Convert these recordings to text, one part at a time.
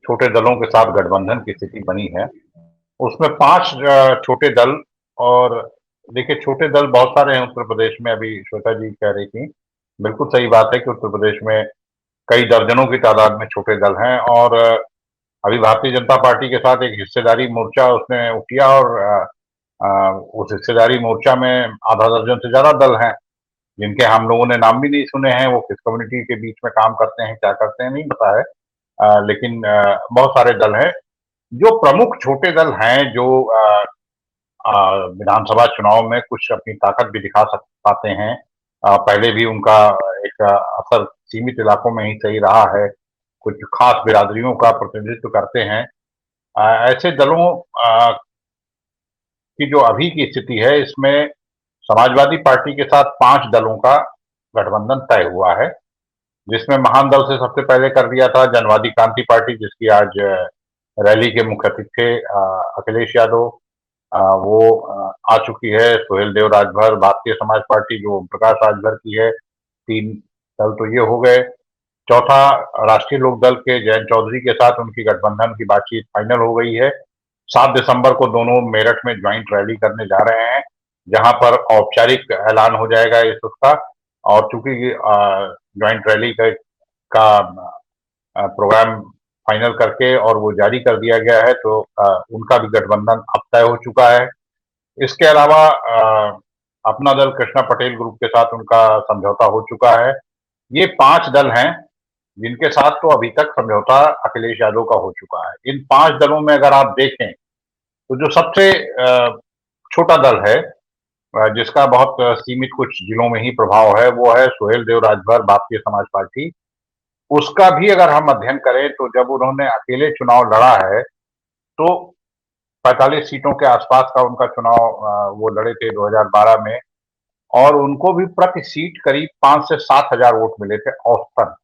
छोटे दलों के साथ गठबंधन की स्थिति बनी है, उसमें 5 छोटे दल। और देखिए, छोटे दल बहुत सारे हैं उत्तर प्रदेश में। अभी श्वेता जी कह रही थी, बिल्कुल सही बात है कि उत्तर प्रदेश में कई दर्जनों की तादाद में छोटे दल हैं। और अभी भारतीय जनता पार्टी के साथ एक हिस्सेदारी मोर्चा उसने किया, और उस हिस्सेदारी मोर्चा में आधा दर्जन से ज्यादा दल हैं, जिनके हम लोगों ने नाम भी नहीं सुने हैं। वो किस कम्युनिटी के बीच में काम करते हैं, क्या करते हैं, नहीं पता है। लेकिन बहुत सारे दल हैं। जो प्रमुख छोटे दल हैं, जो विधानसभा चुनाव में कुछ अपनी ताकत भी दिखा सक पाते हैं। पहले भी उनका एक असर सीमित इलाकों में ही सही रहा है, कुछ खास बिरादरियों का प्रतिनिधित्व करते हैं। ऐसे दलों की जो अभी की स्थिति है, इसमें समाजवादी पार्टी के साथ 5 दलों का गठबंधन तय हुआ है, जिसमें महान दल से सबसे पहले कर दिया था जनवादी क्रांति पार्टी, जिसकी आज रैली के मुख्य अतिथि थे अखिलेश यादव। वो आ चुकी है। सुहेल देव राजभर, भारतीय समाज पार्टी जो ओम प्रकाश राजभर की है। 3 दल तो ये हो गए। चौथा, राष्ट्रीय लोक दल के जयंत चौधरी के साथ उनकी गठबंधन की बातचीत फाइनल हो गई है। 7 दिसंबर को दोनों मेरठ में ज्वाइंट रैली करने जा रहे हैं, जहां पर औपचारिक ऐलान हो जाएगा इस उसका। और चूंकि ज्वाइंट रैली का प्रोग्राम फाइनल करके और वो जारी कर दिया गया है, तो उनका भी गठबंधन अब तय हो चुका है। इसके अलावा अपना दल कृष्णा पटेल ग्रुप के साथ उनका समझौता हो चुका है। ये 5 दल हैं जिनके साथ तो अभी तक समझौता अखिलेश यादव का हो चुका है। इन 5 दलों में अगर आप देखें, तो जो सबसे छोटा दल है, जिसका बहुत सीमित कुछ जिलों में ही प्रभाव है, वो है सुहेल देव राजभर भारतीय समाज पार्टी। उसका भी अगर हम अध्ययन करें, तो जब उन्होंने अकेले चुनाव लड़ा है, तो 45 सीटों के आसपास का उनका चुनाव वो लड़े थे 2012 में। और उनको भी प्रति सीट करीब 5 से 7 हजार वोट मिले थे औसतन।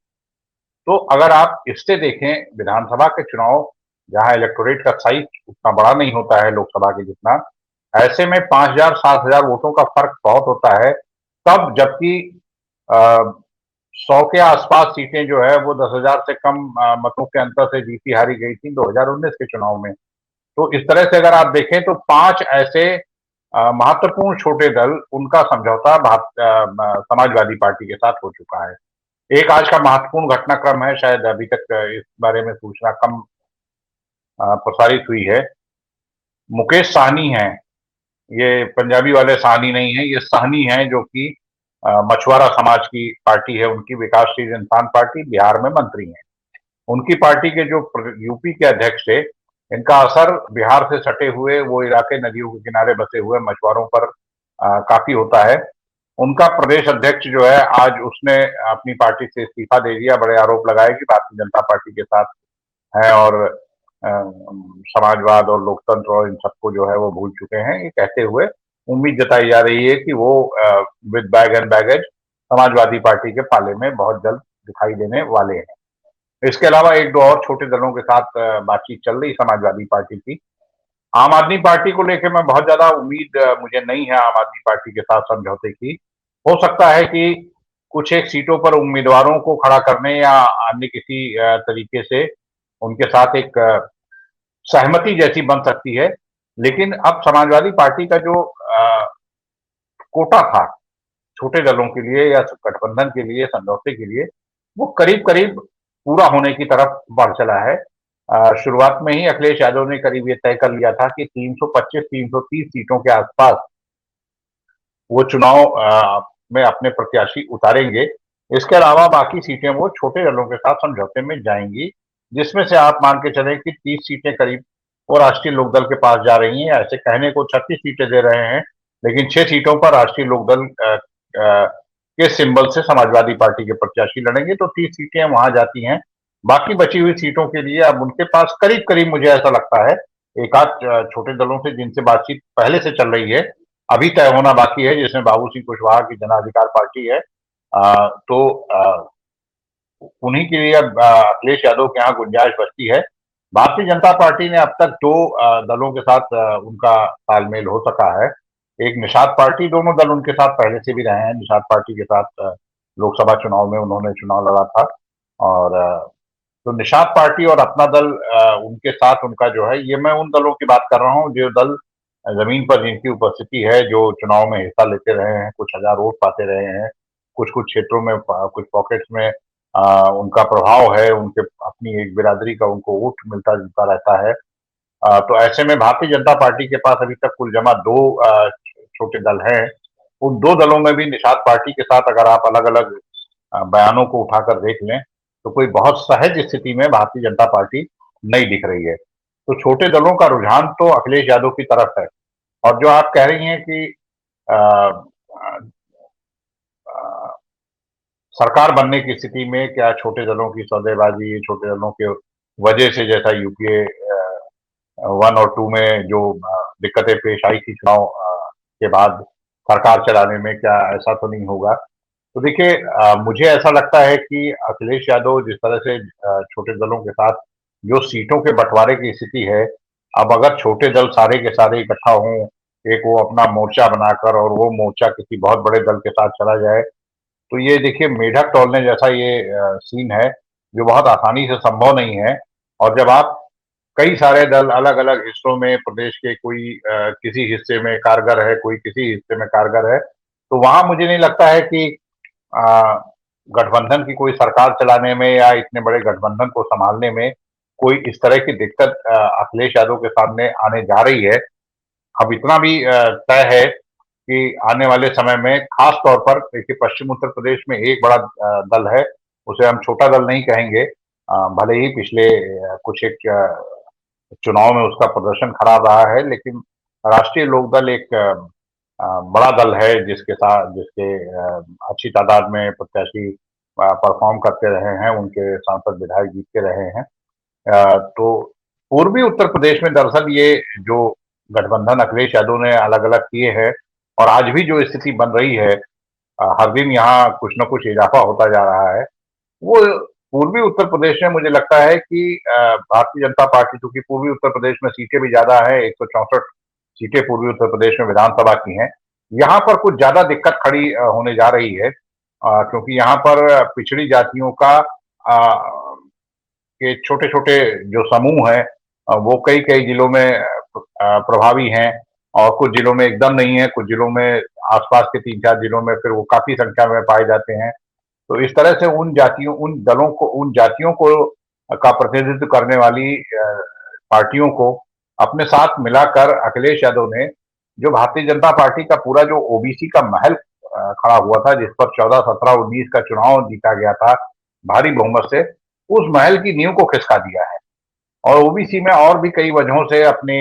तो अगर आप इससे देखें, विधानसभा के चुनाव जहां इलेक्टोरेट का साइज उतना बड़ा नहीं होता है लोकसभा के जितना, ऐसे में 5 हजार 7 हजार वोटों का फर्क बहुत होता है। तब जबकि 100 के आसपास सीटें जो है वो 10 हजार से कम मतों के अंतर से जीती हारी गई थी 2019 के चुनाव में। तो इस तरह से अगर आप देखें, तो 5 ऐसे महत्वपूर्ण छोटे दल, उनका समझौता समाजवादी पार्टी के साथ हो चुका है। एक आज का महत्वपूर्ण घटनाक्रम है, शायद अभी तक इस बारे में सूचना कम प्रसारित हुई है। मुकेश साहनी हैं, ये पंजाबी वाले साहनी नहीं है, ये साहनी हैं, जो कि मछुआरा समाज की पार्टी है उनकी, विकासशील इंसान पार्टी, बिहार में मंत्री हैं। उनकी पार्टी के जो यूपी के अध्यक्ष थे, इनका असर बिहार से सटे हुए वो इलाके, नदियों के किनारे बसे हुए मछुआरों पर काफी होता है। उनका प्रदेश अध्यक्ष जो है, आज उसने अपनी पार्टी से इस्तीफा दे दिया। बड़े आरोप लगाए कि भारतीय जनता पार्टी के साथ है, और समाजवाद और लोकतंत्र और इन सबको जो है वो भूल चुके हैं। ये कहते हुए उम्मीद जताई जा रही है कि वो with bag and baggage Samajwadi party के पाले में बहुत जल्द दिखाई देने वाले हैं। इसके अलावा एक दो और छोटे दलों के साथ बातचीत चल रही समाजवादी पार्टी की। आम आदमी पार्टी को लेकर मैं बहुत ज्यादा उम्मीद मुझे नहीं है आम आदमी पार्टी के साथ समझौते की। हो सकता है कि कुछ एक सीटों पर उम्मीदवारों को खड़ा करने या अन्य किसी तरीके से उनके साथ एक सहमति जैसी बन सकती है। लेकिन अब समाजवादी पार्टी का जो कोटा था छोटे दलों के लिए या गठबंधन के लिए, समझौते के लिए, वो करीब करीब पूरा होने की तरफ बढ़ चला है। शुरुआत में ही अखिलेश यादव ने करीब ये तय कर लिया था कि 325-330 सीटों के आसपास वो चुनाव में अपने प्रत्याशी उतारेंगे। इसके अलावा बाकी सीटें वो छोटे दलों के साथ समझौते में जाएंगी, जिसमें से आप मान के चलें कि 30 सीटें करीब वो राष्ट्रीय लोकदल के पास जा रही हैं। ऐसे कहने को 36 सीटें दे रहे हैं, लेकिन 6 सीटों पर राष्ट्रीय लोकदल के सिंबल से समाजवादी पार्टी के प्रत्याशी लड़ेंगे, तो 30 सीटें वहां जाती हैं। बाकी बची हुई सीटों के लिए अब उनके पास करीब करीब, मुझे ऐसा लगता है, एक आध छोटे दलों से जिनसे बातचीत पहले से चल रही है, अभी तय होना बाकी है, जिसमें बाबू सिंह कुशवाहा की जन अधिकार पार्टी है। तो उन्हीं के लिए अब अखिलेश यादव के यहाँ गुंजाइश बचती है। भारतीय जनता पार्टी ने अब तक 2 दलों के साथ उनका तालमेल हो सका है। एक निषाद पार्टी, दोनों दल उनके साथ पहले से भी रहे हैं। निषाद पार्टी के साथ लोकसभा चुनाव में उन्होंने चुनाव लड़ा था, और तो निषाद पार्टी और अपना दल उनके साथ उनका जो है, ये मैं उन दलों की बात कर रहा हूँ जो दल जमीन पर जिनकी उपस्थिति है, जो चुनाव में हिस्सा लेते रहे हैं, कुछ हजार वोट पाते रहे हैं, कुछ कुछ क्षेत्रों में, कुछ पॉकेट्स में उनका प्रभाव है, उनके अपनी एक बिरादरी का उनको वोट मिलता जुलता रहता है। तो ऐसे में भारतीय जनता पार्टी के पास अभी तक कुल जमा दो छोटे दल हैं। उन दो दलों में भी निषाद पार्टी के साथ अगर आप अलग अलग बयानों को उठाकर देख लें तो कोई बहुत सहज स्थिति में भारतीय जनता पार्टी नहीं दिख रही है। तो छोटे दलों का रुझान तो अखिलेश यादव की तरफ है। और जो आप कह रही हैं कि आ, आ, आ, सरकार बनने की स्थिति में क्या छोटे दलों की सौदेबाजी, छोटे दलों के वजह से, जैसा यूपीए 1 और 2 में जो दिक्कतें पेश आई थी चुनाव के बाद सरकार चलाने में, क्या ऐसा तो नहीं होगा? तो देखिए, मुझे ऐसा लगता है कि अखिलेश यादव जिस तरह से छोटे दलों के साथ जो सीटों के बंटवारे की स्थिति है, अब अगर छोटे दल सारे के सारे इकट्ठा हों, एक वो अपना मोर्चा बनाकर और वो मोर्चा किसी बहुत बड़े दल के साथ चला जाए, तो ये देखिए मेढक तोड़ने जैसा ये सीन है, जो बहुत आसानी से संभव नहीं है। और जब आप कई सारे दल अलग-अलग हिस्सों में, प्रदेश के कोई किसी हिस्से में कारगर है, कोई किसी हिस्से में कारगर है, तो वहाँ मुझे नहीं लगता है कि अ, गठबंधन की कोई सरकार चलाने में या इतने बड़े गठबंधन को संभालने में कोई इस तरह की दिक्कत अखिलेश यादव के सामने आने जा रही है। अब इतना भी तय है कि आने वाले समय में खास तौर पर देखिए पश्चिम उत्तर प्रदेश में एक बड़ा दल है, उसे हम छोटा दल नहीं कहेंगे, भले ही पिछले कुछ एक चुनाव में उसका प्रदर्शन खराब रहा है, लेकिन राष्ट्रीय लोकदल एक बड़ा दल है जिसके साथ जिसके अच्छी तादाद में प्रत्याशी परफॉर्म करते रहे हैं, उनके सांसद विधायक जीतते रहे हैं। तो पूर्वी उत्तर प्रदेश में दरअसल ये जो गठबंधन अखिलेश यादव ने अलग-अलग किए हैं और आज भी जो स्थिति बन रही है, हर दिन यहाँ कुछ न कुछ इजाफा होता जा रहा है। वो पूर्वी उत्तर प्रदेश में मुझे लगता है कि भारतीय जनता पार्टी, चूंकि पूर्वी उत्तर प्रदेश में सीटें भी ज्यादा है, 164 सीटें पूर्वी उत्तर प्रदेश में विधानसभा की हैं, यहाँ पर कुछ ज्यादा दिक्कत खड़ी होने जा रही है, क्योंकि यहाँ पर पिछड़ी जातियों का के छोटे छोटे जो समूह हैं, वो कई कई जिलों में प्रभावी हैं और कुछ जिलों में एकदम नहीं है, कुछ जिलों में आसपास के 3-4 जिलों में फिर वो काफी संख्या में पाए जाते हैं। तो इस तरह से उन जातियों, उन दलों को, उन जातियों को का प्रतिनिधित्व करने वाली पार्टियों को अपने साथ मिलाकर अखिलेश यादव ने जो भारतीय जनता पार्टी का पूरा जो ओबीसी का महल खड़ा हुआ था, जिस पर 14, 17, 19 का चुनाव जीता गया था भारी बहुमत से, उस महल की नींव को खिसका दिया है। और ओबीसी में और भी कई वजहों से अपनी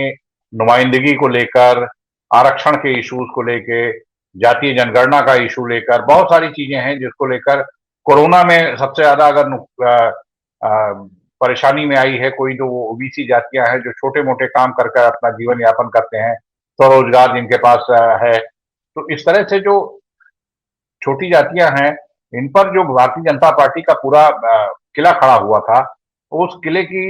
नुमाइंदगी को लेकर, आरक्षण के इश्यूज को लेके, जातीय जनगणना का इशू लेकर बहुत सारी चीजें हैं जिसको लेकर कोरोना में सबसे ज्यादा अगर परेशानी में आई है कोई, तो वो ओबीसी जातियां हैं जो छोटे मोटे काम कर कर अपना जीवन यापन करते हैं, स्वरोजगार जिनके पास है। तो इस तरह से जो छोटी जातियां हैं, इन पर जो भारतीय जनता पार्टी का पूरा किला खड़ा हुआ था, उस किले की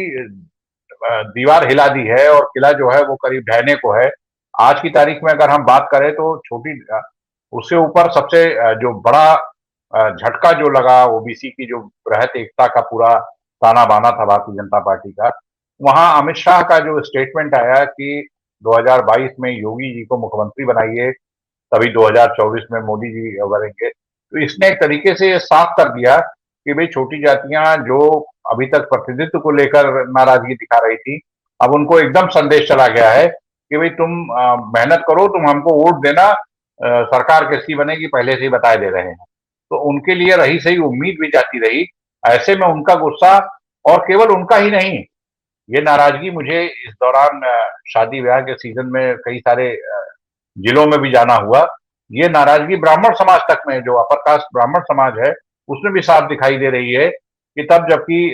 दीवार हिला दी है और किला जो है वो करीब ढहने को है। आज की तारीख में अगर हम बात करें तो छोटी उससे ऊपर सबसे जो बड़ा झटका जो लगा ओबीसी की जो बृहत एकता का पूरा ताना बाना था भारतीय जनता पार्टी का, वहां अमित शाह का जो स्टेटमेंट आया कि 2022 में योगी जी को मुख्यमंत्री बनाइए, तभी 2024 में मोदी जी बनेंगे। तो इसने एक तरीके से ये साफ कर दिया कि भाई छोटी जातियां जो अभी तक प्रतिनिधित्व को लेकर नाराजगी दिखा रही थी, अब उनको एकदम संदेश चला गया है कि भाई तुम मेहनत करो, तुम हमको वोट देना, सरकार किसकी बनेगी पहले से ही बताए दे रहे हैं। तो उनके लिए रही सही उम्मीद भी जाती रही। ऐसे में उनका गुस्सा, और केवल उनका ही नहीं, ये नाराजगी मुझे इस दौरान शादी ब्याह के सीजन में कई सारे जिलों में भी जाना हुआ, ये नाराजगी ब्राह्मण समाज तक में, जो अपर कास्ट ब्राह्मण समाज है, उसमें भी साफ दिखाई दे रही है कि तब जबकि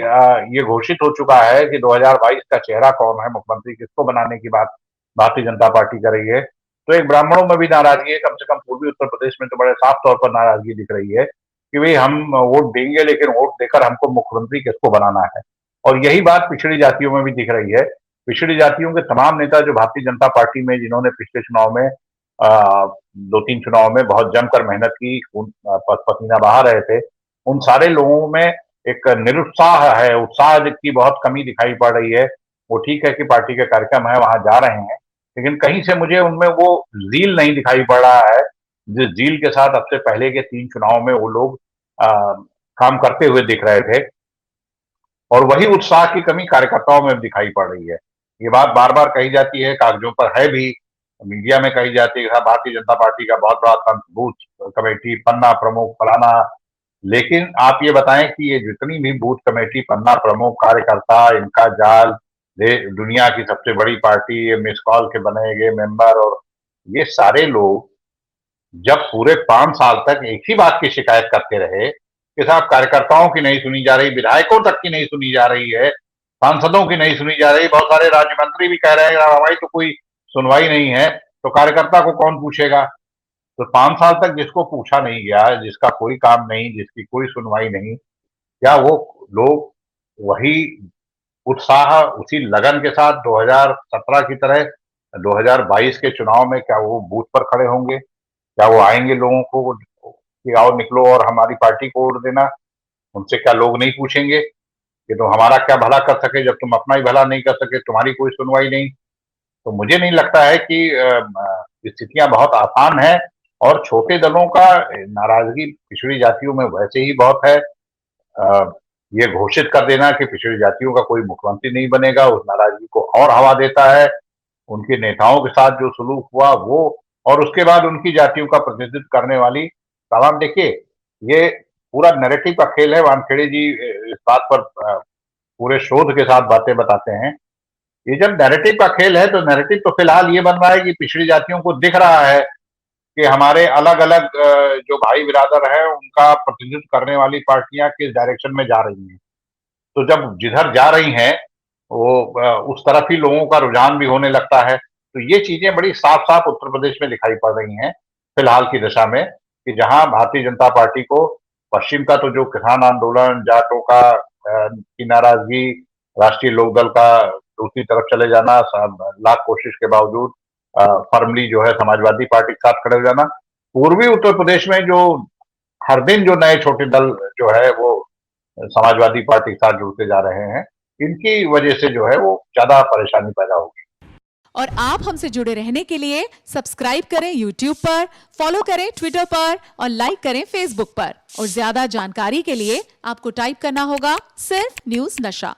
ये घोषित हो चुका है कि 2022 का चेहरा कौन है, मुख्यमंत्री किसको बनाने की बात भारतीय जनता पार्टी कर रही है, तो एक ब्राह्मणों में भी नाराजगी है। कम से कम पूर्वी उत्तर प्रदेश में तो बड़े साफ तौर पर नाराजगी दिख रही है कि भाई हम वोट देंगे, लेकिन वोट देकर हमको मुख्यमंत्री किसको बनाना है। और यही बात पिछड़ी जातियों में भी दिख रही है। पिछड़ी जातियों के तमाम नेता जो भारतीय जनता पार्टी में, जिन्होंने पिछले चुनाव में 2-3 चुनाव में बहुत जमकर मेहनत की, पसीना बहा रहे थे, उन सारे लोगों में एक निरुत्साह है, उत्साह की बहुत कमी दिखाई पड़ रही है। वो ठीक है कि पार्टी के कार्यक्रम है, वहां जा रहे हैं, लेकिन कहीं से मुझे उनमें वो ज़ील नहीं दिखाई पड़ रहा है, जिस ज़ील के साथ अब से पहले के 3 चुनाव में वो लोग काम करते हुए दिख रहे थे। और वही उत्साह की कमी कार्यकर्ताओं में दिखाई पड़ रही है। ये बात बार-बार कही जाती है, कागजों पर है भी, मीडिया में कही जाती है, भारतीय जनता पार्टी का बहुत बड़ा तंत्र, बूथ कमेटी, पन्ना प्रमुख, फलाना। लेकिन आप ये बताएं कि ये जितनी भी बूथ कमेटी, पन्ना प्रमुख, कार्यकर्ता, इनका जाल, दुनिया की सबसे बड़ी पार्टी, ये मिस कॉल के बनाए गए मेंबर, और ये सारे लोग जब पूरे 5 साल तक एक ही बात की शिकायत करते रहे कि साहब कार्यकर्ताओं की नहीं सुनी जा रही, विधायकों तक की नहीं सुनी जा रही है, सांसदों की नहीं सुनी जा रही, बहुत सारे राज्य मंत्री भी कह रहे हैं हमारी तो कोई सुनवाई नहीं है, तो कार्यकर्ता को कौन पूछेगा? तो 5 साल तक जिसको पूछा नहीं गया, जिसका कोई काम नहीं, जिसकी कोई सुनवाई नहीं, क्या वो लोग वही उत्साह, उसी लगन के साथ 2017 की तरह 2022 के चुनाव में क्या वो बूथ पर खड़े होंगे? क्या वो आएंगे लोगों को कि आओ निकलो और हमारी पार्टी को वोट देना? उनसे क्या लोग नहीं पूछेंगे कि तुम हमारा क्या भला कर सके, जब तुम अपना ही भला नहीं कर सके, तुम्हारी कोई सुनवाई नहीं? तो मुझे नहीं लगता है कि स्थितियां बहुत आसान हैं, और छोटे दलों का नाराजगी पिछड़ी जातियों में वैसे ही बहुत है। ये घोषित कर देना कि पिछड़ी जातियों का कोई मुख्यमंत्री नहीं बनेगा, उस नाराजगी को और हवा देता है। उनके नेताओं के साथ जो सुलूक हुआ वो, और उसके बाद उनकी जातियों का प्रतिनिधित्व करने वाली तमाम, देखिए ये पूरा नैरेटिव का खेल है। वानखेड़े जी इस बात पर पूरे शोध के साथ बातें बताते हैं। ये जब नैरेटिव का खेल है, तो नैरेटिव तो फिलहाल ये बन रहा है कि पिछड़ी जातियों को दिख रहा है कि हमारे अलग अलग जो भाई बिरादर है उनका प्रतिनिधित्व करने वाली पार्टियां किस डायरेक्शन में जा रही हैं। तो जब जिधर जा रही हैं वो उस तरफ ही लोगों का रुझान भी होने लगता है। तो ये चीजें बड़ी साफ साफ उत्तर प्रदेश में दिखाई पड़ रही हैं फिलहाल की दशा में, कि जहां भारतीय जनता पार्टी को पश्चिम का तो जो किसान आंदोलन, जाटों का की नाराजगी, राष्ट्रीय लोकदल का दूसरी तरफ चले जाना, लाख कोशिश के बावजूद फर्मली जो है समाजवादी पार्टी के साथ खड़े हो जाना, पूर्वी उत्तर प्रदेश में जो हर दिन जो नए छोटे दल जो है वो समाजवादी पार्टी के साथ जुड़ते जा रहे हैं, इनकी वजह से जो है वो ज्यादा परेशानी पैदा होगी। और आप हमसे जुड़े रहने के लिए सब्सक्राइब करें YouTube पर, फॉलो करें Twitter पर और लाइक करें Facebook पर। और ज्यादा जानकारी के लिए आपको टाइप करना होगा सिर्फ न्यूज़ नशा।